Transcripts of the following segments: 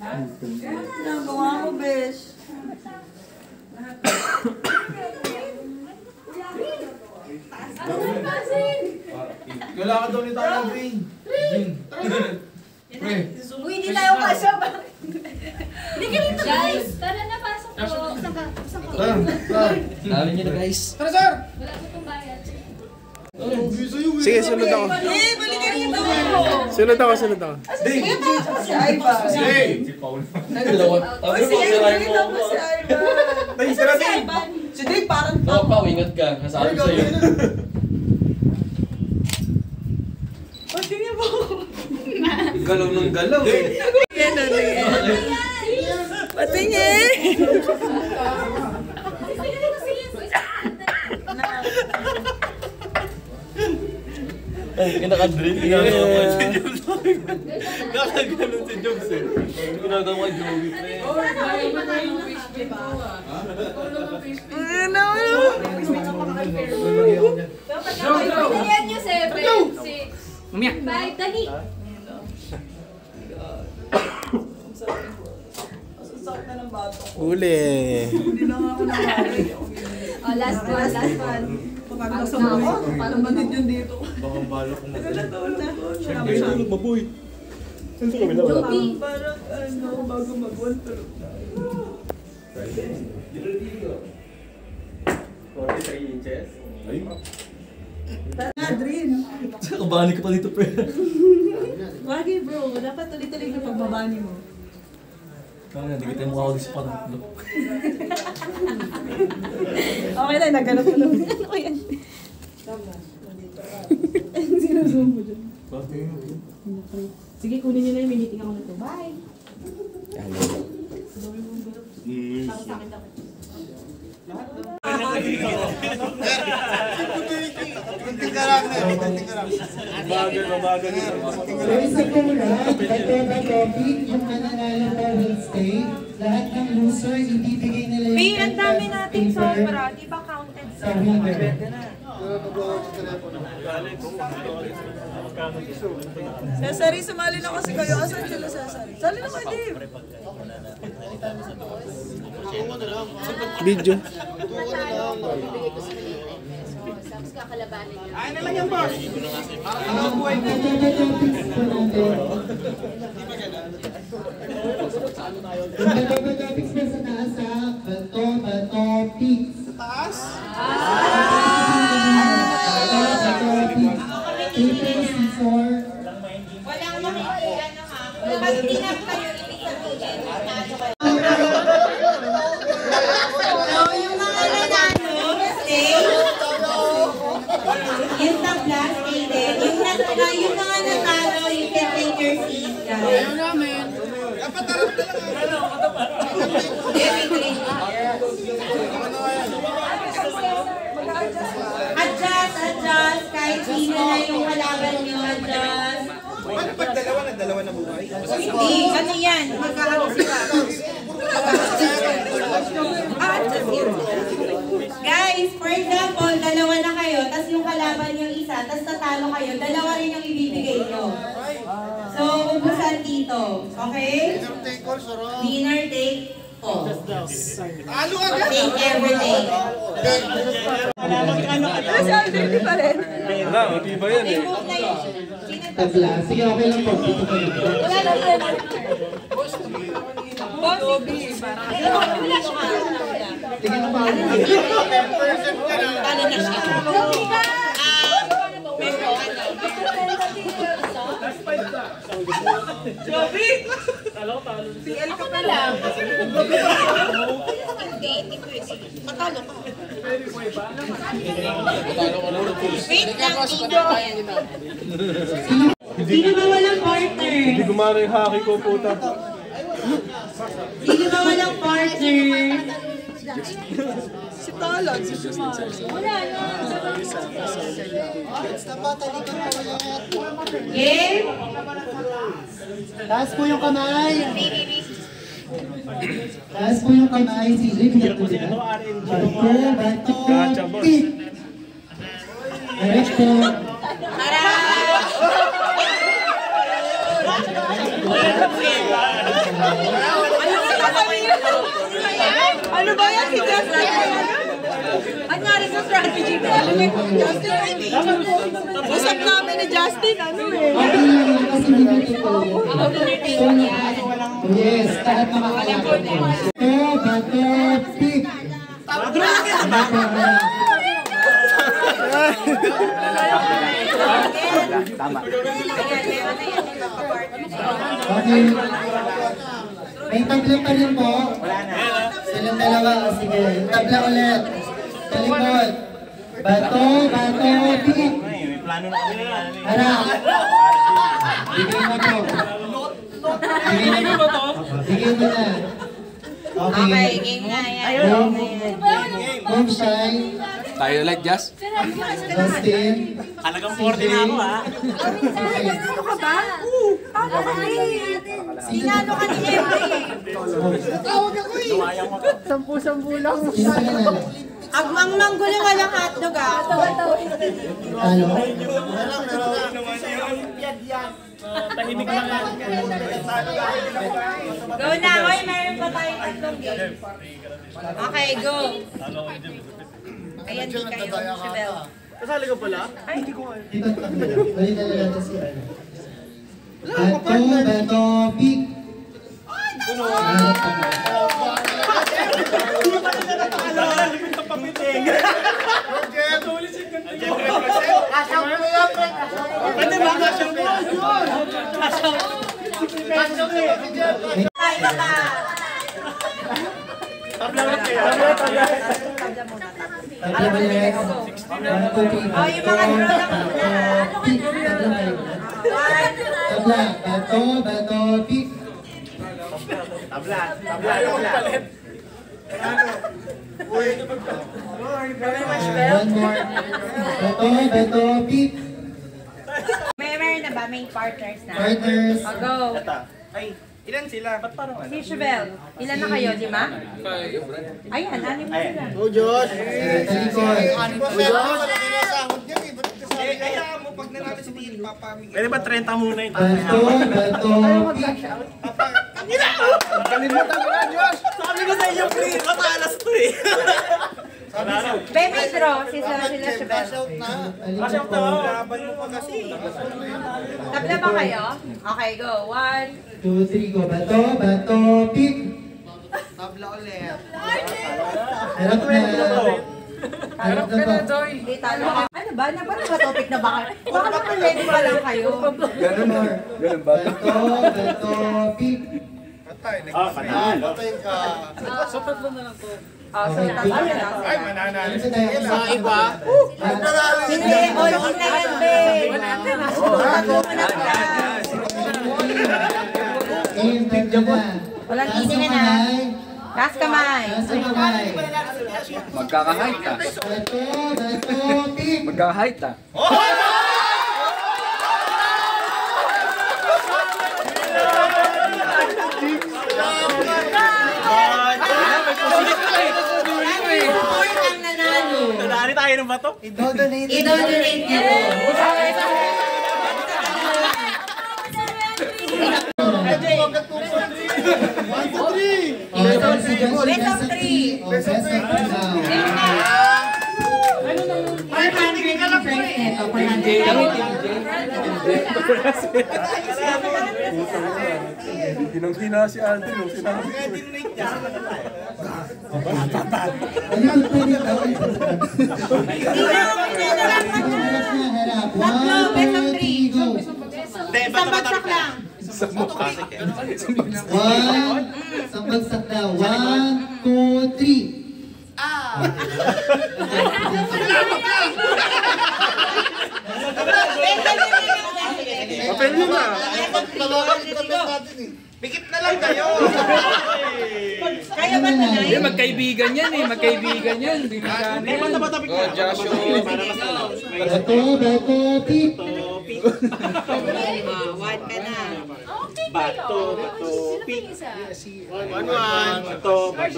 Nagawa ko, besh. Kailangan daw ni tayo ng green. Uy, hindi tayo kasya ba? Hindi ka rito, guys. Tara na, pasok po. Dami niyo na, guys. Tara, sir! Wala ko itong bayad. Sige, sunod ako. Eh, balikan rito! Sunod ako, sunod ako. Ding! Si Ivan. Ding! Uy, si Ivan, ito po si Ivan. Ding, tara, Ding! Si Dave parang Oo pa, ingat ka. Nasabi ko sa'yo. Patingin mo. Galaw ng galaw eh. Yan na Patingin! Ay, kinaka-drill. Ginagawa si Jobs. Kakaganon si Jobs eh. Ginagawa kay Joey. Pilihan nyo 7, 6, 5, dali. Susok na ng bato ko. Uli. Hindi lang ako nakali. Oh, last one. Pag nasa ako, parang manid yun dito. Baka bala kong Natulog na. Tulog maboy. Saan sa kabila? Joby. Parang bago mag-1 tulog na. 43 inches? Ay. Adrin. Kabali ka pa dito, pre. Wagi bro, dapat tuloy-tuloy na pagbabani mo. Kaya, hindi kita yung mukha ko dito sa pangatlo. Okay na, naghanap ko naman. Ano ko yan? Sinuzoom mo dyan. Sige, kunin nyo na yung meeting ako na ito. Bye! Para sa akin dapat. Mabagal. So isa po lang, Batoba Topic, yung mananalo po will stay. Lahat ng loser, ibibigay nila yung 10 ang dami pesos nating paper sobra. Di ba counted sa winner. Cesary, sumali na kasi kayo. Asan sila, Cesary? Sali na kayo, Dave. Video. Tapos kakalabanin nyo. Ay naman yung boss. Batoba Topics po natin. Yung Batoba Topics po sa taas ha. Batoba Topics. Sa taas? Batoba Topics. Paper, scissor. Walang makikiyan na ha. Kapag tinap kayo, ibig sabihin. So, yung mga nanalo, stay. Yung tabla, stay din. Yung mga nanalo, you can take your seat, guys. Ayaw namin. Adjust. Kahit sino na yung kalaban nyo, adjust. Paano pag dalawa na buhay? Hindi, ano yan? Magkakaano sila. Adjust yun. Guys, for example, dalawa na kayo, tas yung kalaban yung isa, tas tatalo kayo, dalawa rin yung ibibigay nyo. So, ubusan dito. Okay? Winner take all. Take everything. Kasi already pa rin. Wala, matiba yan eh. Remove na yun. Tabla. Sige, okay lang po. Dito kayo. Wala na rin. Bobby, parang Sige na ba? ano na siya? Bobby! PL ka pa lang. Hindi ko eh. Matalo ka. Wait lang, Tito. Sino ba walang partner? Hindi gumana yung haki ko, puta. Sino ba walang partner? Si Talag, si Jumar. Wala na. Game? Taas po yung kamay. Taas po yung kamay. CJ, pinatuloy na. Bato, tip. Correct po. Tara! Ano ba yan? Si Justin? Ang nari sa strategy ko. Usap namin ni Justin. Ano eh? Kasi binigay ko yun. Yes, lahat makakalapit. Bato, pick. Okay. May tabla pa rin po. Silang dalawa. Sige, tabla ulit. Sa likod. Bato, pick. Harap. Bigay mo to. Bigay mo na. Okay, game na yan. Move shy. Tayo ulit, Jazz. Justin. Talagang 40 na ako ha. Ano ka ba? Sinano ka ni Emily? Sino pa nanalo? Agmang manggulo walang hotdog ah. Talo? Tahimik lang yan. Go na, oy, meron pa tayong tatlong game. Okay, go. Ayan, di kayo. Shabel. Kasali ko pala? Dito, balik na lang natin si ano. Bato, pick. Pwede ba? Kasyang mo! Tayo ba? Tabla balik. Bato, pick. Oh, yung mga draw na muna. Pick. Tabla. Bato, pick. Tabla. One more. Bato, pick. Meron na ba? May partners na? Partners. Oh, go. Ay, ilan sila? Ba't parang ano? Si Shabel. Ilan na kayo, 5? Ayan, 6 na sila. Sa likod. Kaya mo, pag nanalo si Tiri, papamigay. Pwede ba 30 muna yun? Bato, pick. Kalimutan ko na, Josh! Sabi ko sa inyo, pre, matalas to eh. May draw. Sila Shabel. Kasi ako, laban mo pa kasi. Tabla ba kayo? Okay, go. 1. 2, 3, go. Bato, pick. Tabla ulit. Harap na. Harap na po. Hindi talo ka. Ano ba? Parang topic na baka. Baka naman ready pa lang kayo. Ganun more. Bato, pick. Panalo. Oh, so tatlo na lang. Ano sa tayo? Sa iba? Hindi, all in na yan, be. Tatlo mo na pa. Game, tatlo na. Walang easy na na. Taas kamay. Taas ang kamay. Magkaka-height ka. Bato, pick. Magkaka-height ka. Four ang nanalo. Nadali tayo ng bato. I-donate niyo. Best of 3. Best of 3 now. 400 in first net o 400. Hinang-hina si Andrew. Sinabi ko. Alikod pa rin daw. Harap. Tatlo, best of 3. Go. Isang bagsak lang. Isang bagsak na. 1, 2, 3. Papel mo na. Pikit na lang kayo. Kaya ba na Hindi, magkaibigan yan eh. Magkaibigan yan. Hindi magkano yan. Matabik na. Bato, pick. One ka na. Bato, pick. Bato, pick.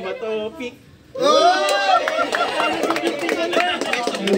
Bato, pick. So,